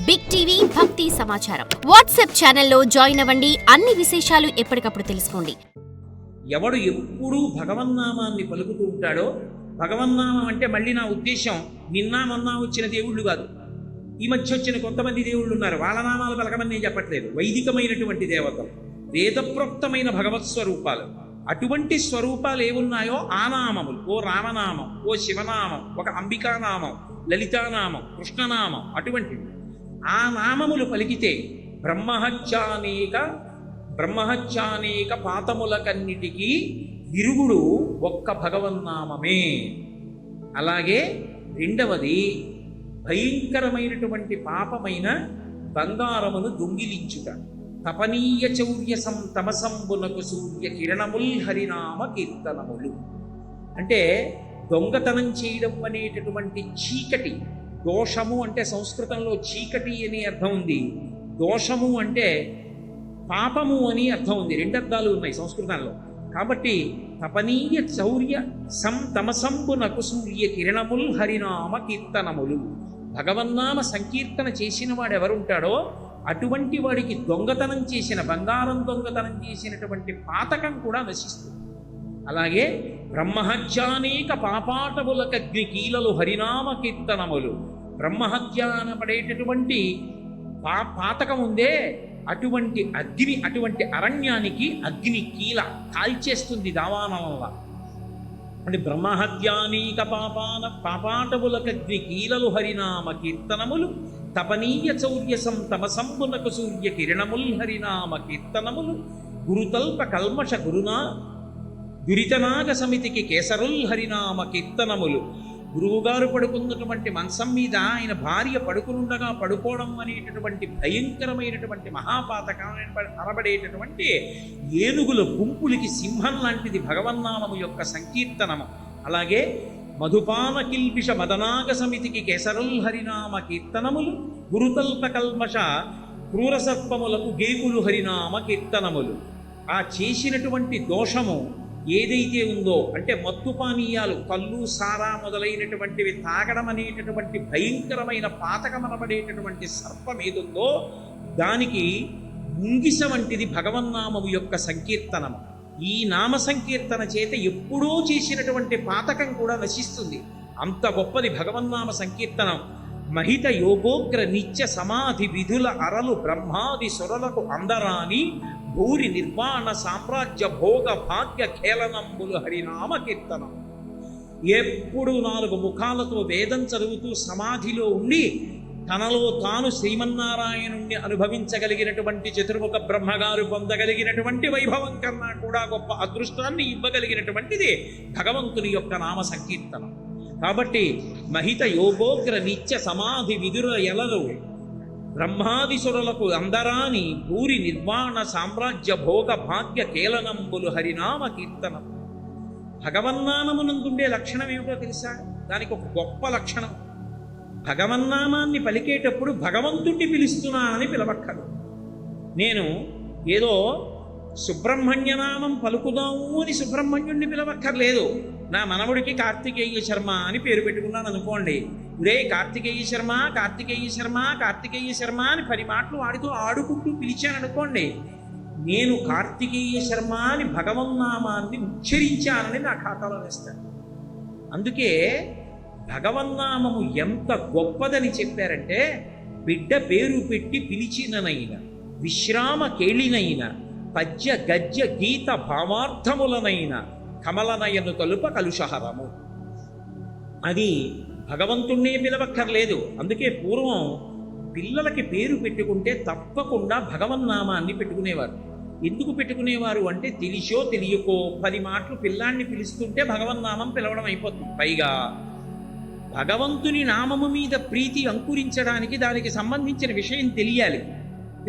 Big TV భక్తి సమాచారం WhatsApp ఛానల్లో జాయిన్ అవ్వండి. అన్ని విశేషాలు ఎప్పటికప్పుడు తెలుసుకోండి. ఎవడు ఎప్పుడూ భగవన్నామాన్ని పలుకుతూ ఉంటాడో, భగవన్నామం అంటే మళ్ళీ నా ఉద్దేశం నిన్న మొన్న వచ్చిన దేవుళ్ళు కాదు. ఈ మధ్య వచ్చిన కొంతమంది దేవుళ్ళు ఉన్నారు, వాళ్ళ నామాలు పలకమని నేను చెప్పట్లేదు. వైదికమైనటువంటి దేవతలు, వేదప్రోక్తమైన భగవత్ స్వరూపాలు, అటువంటి స్వరూపాలు ఏమున్నాయో ఆ నామములు, ఓ రామనామం, ఓ శివనామం, ఒక అంబికానామం, లలితానామం, కృష్ణనామం, అటువంటివి ఆ నామములు పలికితే బ్రహ్మహత్యానేక పాతములకన్నిటికీ విరుగుడు ఒక్క భగవన్నామమే. అలాగే రెండవది భయంకరమైనటువంటి పాపమైన బంగారమును దొంగిలించుట. తపనీయ చౌర్యసం తమసంబునకు సూర్య కిరణముల్ హరినామ కీర్తనములు. అంటే దొంగతనం చేయడం అనేటటువంటి చీకటి, దోషము అంటే సంస్కృతంలో చీకటి అని అర్థం ఉంది, దోషము అంటే పాపము అని అర్థం ఉంది. రెండు అర్థాలు ఉన్నాయి సంస్కృతంలో. కాబట్టి తపనీయ చౌర్య తమసంబునకు సూర్య కిరణముల్ హరినామ కీర్తనములు. భగవన్నామ సంకీర్తన చేసిన వాడు ఎవరుంటాడో అటువంటి వాడికి దొంగతనం చేసిన, బంగారం దొంగతనం చేసినటువంటి పాతకం కూడా నశిస్తుంది. అలాగే బ్రహ్మహత్యానేక పాపాటములకగ్ని కీలలు హరినామ కీర్తనములు. బ్రహ్మహత్య అనబడేటటువంటి పాతకం ఉందే, అటువంటి అగ్ని, అటువంటి అరణ్యానికి అగ్ని కీల కాల్చేస్తుంది దావానం వల్ల. అంటే బ్రహ్మహత్యానేక పాపాటములకగ్ని కీలలు హరినామ కీర్తనములు. తపనీయ చౌర్యసం తమసంబునకు సూర్య కిరణముల్ హరినామ కీర్తనములు. గురుతల్ప కల్మష దురితనాగ సమితికి కేసరుల్ హరినామ కీర్తనములు. గురువుగారు పడుకున్నటువంటి మంచం మీద ఆయన భార్య పడుకునుండగా పడుకోవడం అనేటటువంటి భయంకరమైనటువంటి మహాపాతకం అనబడేటటువంటి ఏనుగుల గుంపులకి సింహం లాంటిది భగవన్నామము యొక్క సంకీర్తనము. అలాగే మధుపాన కిల్బిష మదనాగ సమితికి కేసరుల్ హరినామ కీర్తనములు. గురుతల్ప కల్మష క్రూరసర్పములకు గేగులు హరినామ కీర్తనములు. ఆ చేసినటువంటి దోషము ఏదైతే ఉందో, అంటే మత్తు పానీయాలు, కళ్ళు, సారా మొదలైనటువంటివి తాగడం అనేటటువంటి భయంకరమైన పాతకమనబడేటటువంటి సర్పం ఏదుందో దానికి ముంగిస వంటిది భగవన్నామము యొక్క సంకీర్తనము. ఈ నామ సంకీర్తన చేత ఎప్పుడూ చేసినటువంటి పాతకం కూడా నశిస్తుంది. అంత గొప్పది భగవన్నామ సంకీర్తనం. మహిత యోగోగ్ర నిత్య సమాధి విధుల అరలు బ్రహ్మాది సురలకు అందరాని భూరి నిర్వాణ సామ్రాజ్య భోగ భాగ్య ఖేళనంబులు హరినామ కీర్తనం. ఎప్పుడు 4 ముఖాలతో వేదం చదువుతూ సమాధిలో ఉండి తనలో తాను శ్రీమన్నారాయణుణ్ణి అనుభవించగలిగినటువంటి చతుర్ముఖ బ్రహ్మగారు పొందగలిగినటువంటి వైభవం కన్నా కూడా గొప్ప అదృష్టాన్ని ఇవ్వగలిగినటువంటిది భగవంతుని యొక్క నామ సంకీర్తనం. కాబట్టి మహిత యోగోగ్ర నిత్య సమాధి విదుర ఎలరు బ్రహ్మాదిసురులకు అందరాని భూరి నిర్వాణ సామ్రాజ్య భోగ భాగ్య కేళనంబులు హరినామ కీర్తనం. భగవన్నామమునందుండే లక్షణం ఏమిటో తెలుసా? దానికి ఒక గొప్ప లక్షణం. భగవన్నామాన్ని పలికేటప్పుడు భగవంతుణ్ణి పిలుస్తున్నానని పిలవక్కదు. నేను ఏదో సుబ్రహ్మణ్యనామం పలుకుదాము అని సుబ్రహ్మణ్యుణ్ణి పిలవక్కర్లేదు. నా మనవుడికి కార్తికేయ శర్మ అని పేరు పెట్టుకున్నాను అనుకోండి. రే కార్తికేయ శర్మ, కార్తికేయ శర్మ, కార్తికేయ శర్మ అని 10 మాటలు ఆడుకుంటూ పిలిచాను అనుకోండి. నేను కార్తికేయ శర్మ అని భగవన్నామాన్ని ఉచ్చరించానని నా ఖాతాలో వేస్తాను. అందుకే భగవన్నామము ఎంత గొప్పదని చెప్పారంటే, బిడ్డ పేరు పెట్టి పిలిచిననైనా, విశ్రామ కేళినైనా, పద్య గద్య గీత భావార్థములనైనా కమలనయను తలుప కలుషహరము. అది భగవంతుణ్ణే పిలవక్కర్లేదు. అందుకే పూర్వం పిల్లలకి పేరు పెట్టుకుంటే తప్పకుండా భగవన్నామాన్ని పెట్టుకునేవారు. ఎందుకు పెట్టుకునేవారు అంటే, తెలిసో తెలియకో 10 మాటలు పిల్లాన్ని పిలుస్తుంటే భగవన్నామం పిలవడం అయిపోతుంది. పైగా భగవంతుని నామము మీద ప్రీతి అంకురించడానికి దానికి సంబంధించిన విషయం తెలియాలి.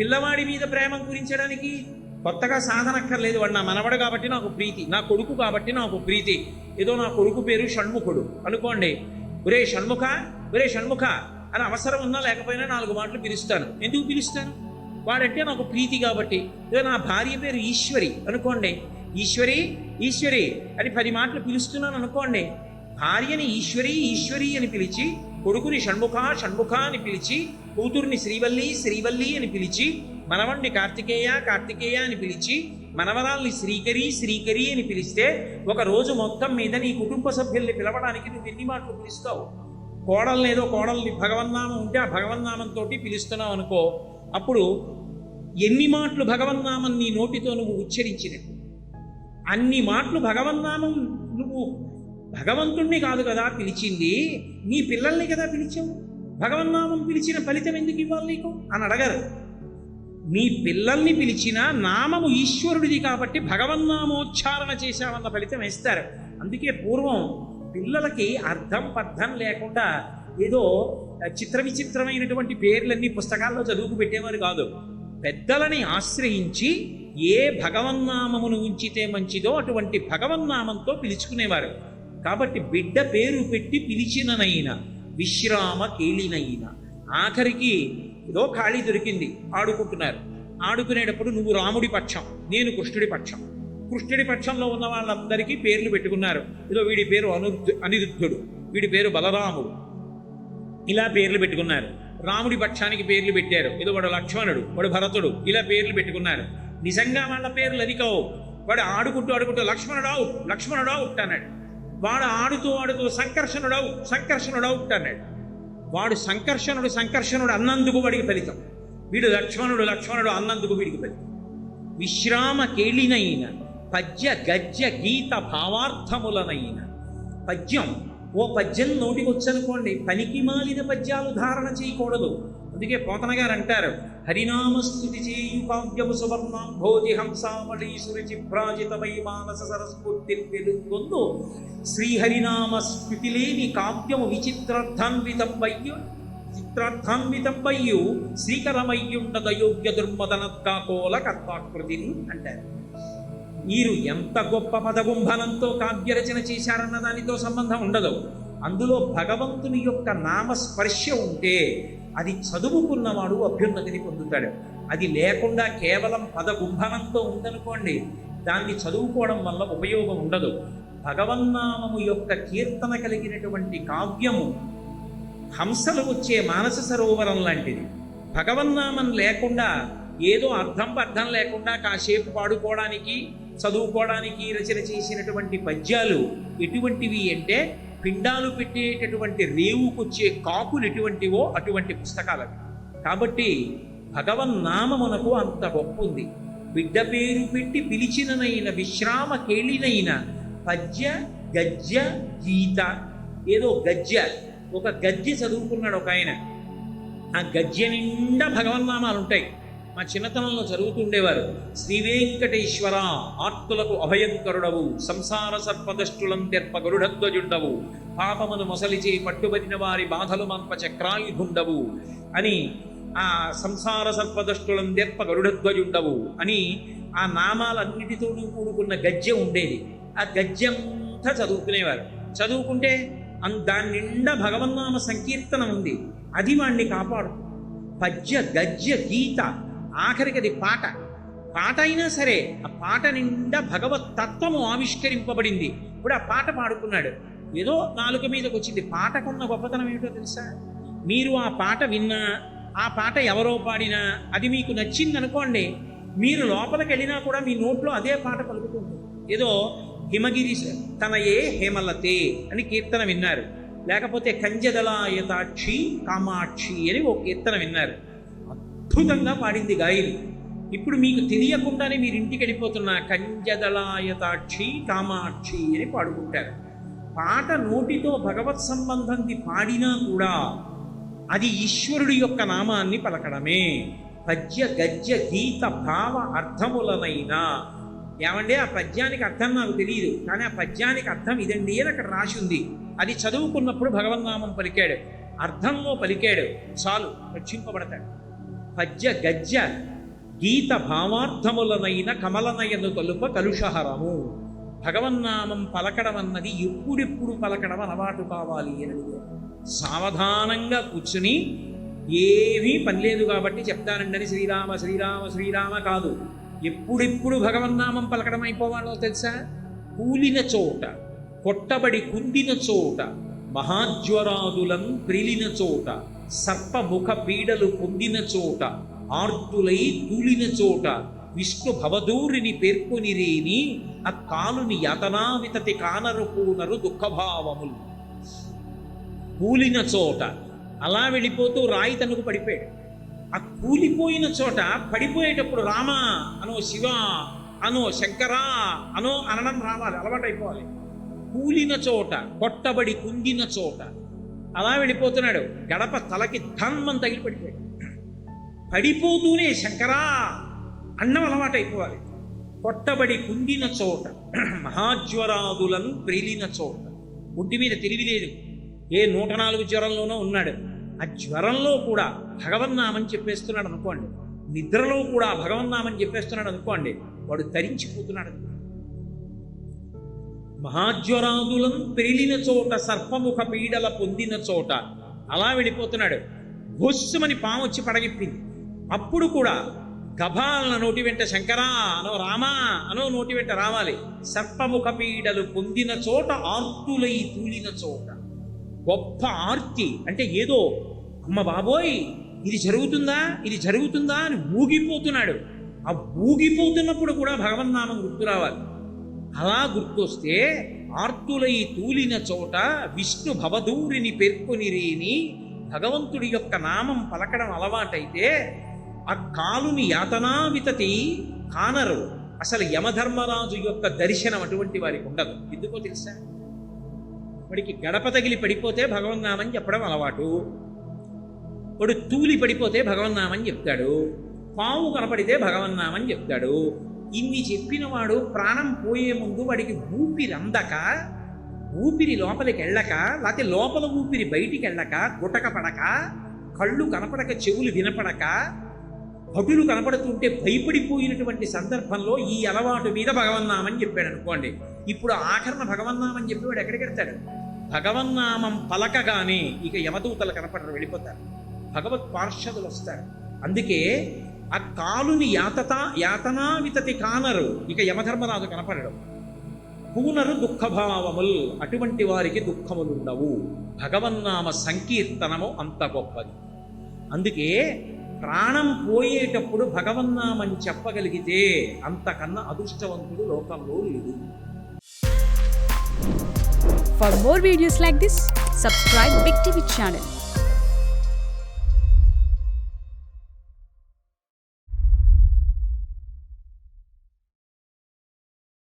పిల్లవాడి మీద ప్రేమ అంకురించడానికి కొత్తగా సాధనక్కర్లేదు. వాడు నా మనవడు కాబట్టి నాకు ప్రీతి, నా కొడుకు కాబట్టి నాకు ప్రీతి. ఏదో నా కొడుకు పేరు షణ్ముఖుడు అనుకోండి, ఒరే షణ్ముఖ, ఒరే షణ్ముఖ అని అవసరం ఉన్నా లేకపోయినా 4 మాటలు పిలుస్తాను. ఎందుకు పిలుస్తాను? వాడంటే నాకు ప్రీతి కాబట్టి. ఏదో నా భార్య పేరు ఈశ్వరి అనుకోండి, ఈశ్వరి ఈశ్వరి అని 10 మాటలు పిలుస్తున్నాను అనుకోండి. భార్యని ఈశ్వరి ఈశ్వరి అని పిలిచి కొడుకుని షణ్ముఖ షణ్ముఖ అని పిలిచి, కూతుర్ని శ్రీవల్లి శ్రీవల్లి అని పిలిచి, మనవణ్ణి కార్తికేయ కార్తికేయ అని పిలిచి, మనవరాల్ని శ్రీకరి శ్రీకరి అని పిలిస్తే ఒక రోజు మొత్తం మీద నీ కుటుంబ సభ్యుల్ని పిలవడానికి నువ్వు ఎన్ని మాటలు పిలుస్తావు? కోడల్ని ఏదో కోడల్ని భగవన్నామం ఉంటే ఆ భగవన్నామంతో పిలుస్తున్నావు అనుకో, అప్పుడు ఎన్ని మాటలు భగవన్నామం నీ నోటితో నువ్వు ఉచ్చరించినట్టు? అన్ని మాటలు భగవన్నామం. నువ్వు భగవంతుణ్ణి కాదు కదా పిలిచింది, నీ పిల్లల్ని కదా పిలిచావు. భగవన్నామం పిలిచిన ఫలితం ఎందుకు ఇవ్వాలి నీకు అని అడగరు. నీ పిల్లల్ని పిలిచిన నామము ఈశ్వరుడిది కాబట్టి భగవన్నామోచ్చారణ చేశావన్న ఫలితం ఇస్తారు. అందుకే పూర్వం పిల్లలకి అర్థం పర్థం లేకుండా ఏదో చిత్ర విచిత్రమైనటువంటి పేర్లన్నీ పుస్తకాల్లో చదువుకు పెట్టేవారు కాదు. పెద్దలని ఆశ్రయించి ఏ భగవన్నామమును ఉంచితే మంచిదో అటువంటి భగవన్నామంతో పిలుచుకునేవారు. కాబట్టి బిడ్డ పేరు పెట్టి పిలిచిననైనా విశ్రామ కేళినైనా, ఆఖరికి ఏదో ఖాళీ దొరికింది, ఆడుకుంటున్నారు. ఆడుకునేటప్పుడు నువ్వు రాముడి పక్షం, నేను కృష్ణుడి పక్షం. కృష్ణుడి పక్షంలో ఉన్న వాళ్ళందరికీ పేర్లు పెట్టుకున్నారు. ఏదో వీడి పేరు అనిరుద్ధుడు, వీడి పేరు బలరాముడు, ఇలా పేర్లు పెట్టుకున్నారు. రాముడి పక్షానికి పేర్లు పెట్టారు. ఏదో వాడు లక్ష్మణుడు, వాడు భరతుడు, ఇలా పేర్లు పెట్టుకున్నారు. నిజంగా వాళ్ళ పేర్లు అది కావు. వాడు ఆడుకుంటూ ఆడుకుంటూ లక్ష్మణుడావు లక్ష్మణుడావు అన్నాడు. వాడు ఆడుతూ ఆడుతూ సంకర్షణుడావు సంకర్షణుడావు అన్నాడు. వాడు సంకర్షణుడు అన్నందుకు వాడికి ఫలితం, వీడు లక్ష్మణుడు లక్ష్మణుడు అన్నందుకు వీడికి ఫలితం. విశ్రామ కేళినైన పద్య గద్య గీత భావార్థములనైన. పద్యం, ఓ పద్యం నోటికి వచ్చనుకోండి, పనికి మాలిన పద్యాలు ధారణ చేయకూడదు. అందుకే పోతన గారు అంటారు, హరినామస్తుతి చేయు కావ్యము సువర్ణం భోజి హంసామళి సురుచిభ్రాజితమై మానస సరస్ఫూర్తి వెలుగొందు శ్రీహరినామ స్మృతి లేని కావ్యము చిత్రార్థాన్వితంబయ్యు శ్రీకరమయ్యుండద యోగ్య దుర్మదనద్గాకోల కర్తాకృతిని అంటారు. వీరు ఎంత గొప్ప పదగుంభనంతో కావ్యరచన చేశారన్న దానితో సంబంధం ఉండదు. అందులో భగవంతుని యొక్క నామస్పర్శ ఉంటే అది చదువుకున్నవాడు అభ్యున్నతిని పొందుతాడు. అది లేకుండా కేవలం పదగుంభనంతో ఉందనుకోండి, దాన్ని చదువుకోవడం వల్ల ఉపయోగం ఉండదు. భగవన్నామము యొక్క కీర్తన కలిగినటువంటి కావ్యము హంసలు వచ్చే మానస సరోవరం లాంటిది. భగవన్నామం లేకుండా ఏదో అర్థం పర్థం లేకుండా కాసేపు పాడుకోవడానికి చదువుకోవడానికి రచన చేసినటువంటి పద్యాలు ఎటువంటివి అంటే, పిండాలు పెట్టేటటువంటి రేవుకొచ్చే కాకులు ఎటువంటివో అటువంటి పుస్తకాలు. కాబట్టి భగవన్నామమునకు అంత గొప్ప ఉంది. బిడ్డ పేరు పెట్టి పిలిచిననైన విశ్రామ కేళినైన పద్య గద్య గీత. ఏదో గద్య, ఒక గద్య చదువుకున్నాడు ఒక ఆయన. ఆ గద్య నిండా భగవన్నామాలు ఉంటాయి. మా చిన్నతనంలో చదువుతుండేవారు. శ్రీ వెంకటేశ్వర ఆర్తులకు అభయంకరుడవు, సంసార సర్పదష్టులం తెర్ప గరుడధ్వజుండవు, పాపమును మొసలిచే పట్టుబడిన వారి బాధలు మంప చక్రాయుధుండవు అని, ఆ సంసార సర్పదష్టులం తెర్ప గరుడధ్వజుండవు అని ఆ నామాలన్నిటితో కూడుకున్న గద్య ఉండేది. ఆ గద్యంతా చదువుకునేవారు. చదువుకుంటే దాని నిండా భగవన్నామ సంకీర్తనం ఉంది. అది వాణ్ణి కాపాడు. పద్య గద్య గీత, ఆఖరికి అది పాట అయినా సరే ఆ పాట నిండా భగవత్ తత్వము ఆవిష్కరింపబడింది. ఇప్పుడు ఆ పాట పాడుకున్నాడు, ఏదో నాలుక మీదకి వచ్చింది. పాటకున్న గొప్పతనం ఏమిటో తెలుసా? మీరు ఆ పాట విన్నా, ఆ పాట ఎవరో పాడినా అది మీకు నచ్చింది అనుకోండి, మీరు లోపలికి వెళ్ళినా కూడా మీ నోట్లో అదే పాట పలుకుతుంది. ఏదో హిమగిరి తనయే హేమలతే అని కీర్తన విన్నారు, లేకపోతే కంజదలాయతాక్షి కామాక్షి అని ఓ కీర్తన విన్నారు. అద్భుతంగా పాడింది గాయలు. ఇప్పుడు మీకు తెలియకుండానే మీరు ఇంటికి వెళ్ళిపోతున్న కంజదలాయతాక్షి కామాక్షి అని పాడుకుంటారు. పాట నోటితో భగవత్ సంబంధంది పాడినా కూడా అది ఈశ్వరుడి యొక్క నామాన్ని పలకడమే. పద్య గద్య గీత భావ అర్థములనైనా. ఏమంటే ఆ పద్యానికి అర్థం నాకు తెలియదు, కానీ ఆ పద్యానికి అర్థం ఇదండి అని అక్కడ రాసి ఉంది. అది చదువుకున్నప్పుడు భగవన్నామం పలికాడు, అర్థంలో పలికాడు, చాలు రక్షింపబడతాడు. పద్య గద్య గీత భావార్థములనైన కమలనయను కలుప కలుషహరము. భగవన్నామం పలకడం అన్నది ఎప్పుడెప్పుడు పలకడం అలవాటు కావాలి అని సావధానంగా కూర్చుని, ఏమీ పని లేదు కాబట్టి చెప్తానండి శ్రీరామ శ్రీరామ శ్రీరామ కాదు, ఎప్పుడెప్పుడు భగవన్నామం పలకడం అయిపోవాలో తెలుసా? కూలిన చోట, కొట్టబడి కుందిన చోట, మహాజ్వరాదులం ప్రిలిన చోట, సర్పముఖ పీడలు పొందిన చోట, ఆర్తులై తూలిన చోట, విష్ణు భవదూరిని పేర్కొనిరేని ఆ కాలుని యతనావితతి కానరు పూనరు దుఃఖభావములు. కూలిన చోట అలా వెళ్ళిపోతూ రాయి తనుకు పడిపోయాడు. ఆ కూలిపోయిన చోట పడిపోయేటప్పుడు రామ అనో, శివ అనో, శంకరా అనో అనడం రావాలి, అలవాటు అయిపోవాలి. కూలిన చోట, కొట్టబడి కుంగిన చోట అలా వెళ్ళిపోతున్నాడు. గడప తలకి ధన్మం తగిలి పడిపోయాడు. పడిపోతూనే శంకరా అన్నం అలవాటు అయిపోవాలి. కొట్టబడి కుంగిన చోట, మహాజ్వరాదులను ప్రేలిన చోట, ఒంటి మీద తెలివిలేదు, ఏ 104 జ్వరంలోనో ఉన్నాడు. ఆ జ్వరంలో కూడా భగవన్నామని చెప్పేస్తున్నాడు అనుకోండి, నిద్రలో కూడా భగవన్నామని చెప్పేస్తున్నాడు అనుకోండి, వాడు తరించిపోతున్నాడు. మహాజ్వరాదులను ప్రేలిన చోట, సర్పముఖ పీడల పొందిన చోట అలా వెళ్ళిపోతున్నాడు. భోస్సుమని పాము వచ్చి పడగిప్పింది. అప్పుడు కూడా గభాలన నోటి వెంట శంకరా అనో, రామా అనో నోటి వెంట రావాలి. సర్పముఖ పీడలు పొందిన చోట, ఆర్తులై తూలిన చోట. గొప్ప ఆర్తి అంటే ఏదో అమ్మ బాబోయ్ ఇది జరుగుతుందా, ఇది జరుగుతుందా అని ఊగిపోతున్నాడు. ఆ ఊగిపోతున్నప్పుడు కూడా భగవన్నామం గుర్తు రావాలి. అలా గుర్తొస్తే ఆర్తులై తూలిన చోట, విష్ణు భవదూరిని పేర్కొనిరేని భగవంతుడి యొక్క నామం పలకడం అలవాటైతే ఆ కాలుని యాతనావితతి కానరు. అసలు యమధర్మరాజు యొక్క దర్శనం అటువంటి వారికి ఉండదు. ఎందుకో తెలుసా? వాడికి గడప తగిలి పడిపోతే భగవన్నామని చెప్పడం అలవాటు. వాడు తూలి పడిపోతే భగవన్నామని చెప్తాడు. పాము కనపడితే భగవన్నామని చెప్తాడు. ఇన్ని చెప్పిన వాడు ప్రాణం పోయే ముందు వాడికి ఊపిరి అందక, ఊపిరి లోపలికి వెళ్ళక, లేకపోతే లోపల ఊపిరి బయటికి వెళ్ళక, గుటక పడక, కళ్ళు కనపడక, చెవులు వినపడక, భటులు కనపడుతుంటే భయపడిపోయినటువంటి సందర్భంలో ఈ అలవాటు మీద భగవన్నామని చెప్పాడు అనుకోండి. ఇప్పుడు ఆఖరణ భగవన్నామని చెప్పి వాడు ఎక్కడికి వెళ్తాడు? భగవన్నామం పలకగానే ఇక యమదూతలు కనపడరు, వెళ్ళిపోతారు. భగవత్ పార్షదులు వస్తారు. అందుకే ఆ కాలుని యాతనావితతి కానరు, ఇక యమధర్మరాజు కనపడడు. పూనరు దుఃఖభావములు, అటువంటి వారికి దుఃఖములుండవు. భగవన్నామ సంకీర్తనము అంత గొప్పది. అందుకే ప్రాణం పోయేటప్పుడు భగవన్నామని చెప్పగలిగితే అంతకన్నా అదృష్టవంతుడు లోకంలో లేడు. For more videos like this, subscribe Big TV channel.